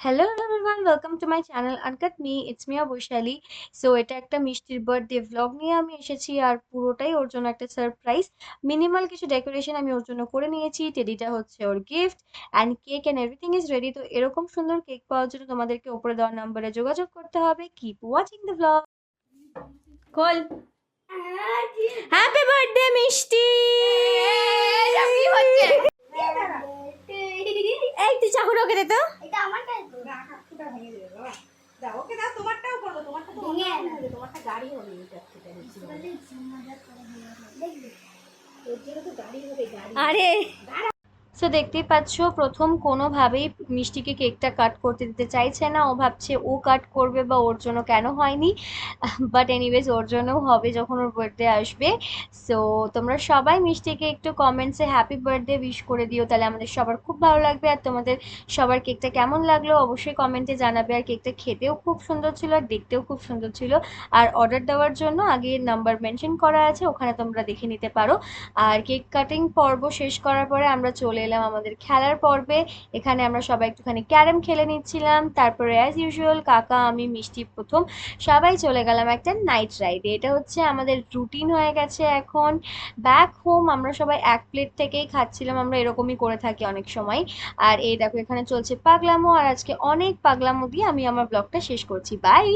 Hello everyone, welcome to my channel uncut me. It's মিয়া Vaishali. So এটা একটা মিষ্টির বার্থডে ভ্লগ নিয়ে আমি এসেছি, আর পুরোটাই ওর জন্য একটা সারপ্রাইজ। মিনিমাল কিছু ডেকোরেশন আমি ওর জন্য করে নিয়েছি। টেডিটা হচ্ছে ওর gift, and cake and everything is ready. তো এরকম সুন্দর কেক পাওয়ার জন্য তোমাদেরকে উপরে দেওয়ার নাম্বারে যোগাযোগ করতে হবে। Keep watching the vlog. খোল। হ্যাপি বার্থডে মিষ্টি। এই তুই চাকু ঢোকে দে তো। আরে সো দেখতেই পাচ্ছ, প্রথম কোনোভাবেই মিষ্টিকে কেকটা কাট করতে দিতে চাইছে না। ও ভাবছে ও কাট করবে, বা ওর জন্য কেন হয়নি। বাট এনিওয়েজ ওর জন্যও হবে যখন ওর বার্থডে আসবে। সো তোমরা সবাই মিষ্টিকে একটু কমেন্টসে হ্যাপি বার্থডে উইশ করে দিও, তাহলে আমাদের সবার খুব ভালো লাগবে। আর তোমাদের সবার কেকটা কেমন লাগলো অবশ্যই কমেন্টে জানাবে। আর কেকটা খেতেও খুব সুন্দর ছিল, আর দেখতেও খুব সুন্দর ছিল। আর অর্ডার দেওয়ার জন্য আগে নাম্বার মেনশন করা আছে, ওখানে তোমরা দেখে নিতে পারো। আর কেক কাটিং পর্ব শেষ করার পরে আমরা চলে এলাম আমাদের খেলার পর্বে। এখানে আমরা সবাই একটুখানি ক্যারাম খেলে নিচ্ছিলাম। তারপরে অ্যাজ ইউজুয়াল কাকা, আমি, মিষ্টি প্রথম সবাই চলে গেলাম একটা নাইট রাইডে। এটা হচ্ছে আমাদের রুটিন হয়ে গেছে এখন। ব্যাক হোম আমরা সবাই এক প্লেট থেকেই খাচ্ছিলাম, আমরা এরকমই করে থাকি অনেক সময়। আর এই দেখো এখানে চলছে পাগলামো, আর আজকে অনেক পাগলামো দিয়ে আমি আমার ব্লগটা শেষ করছি। বাই।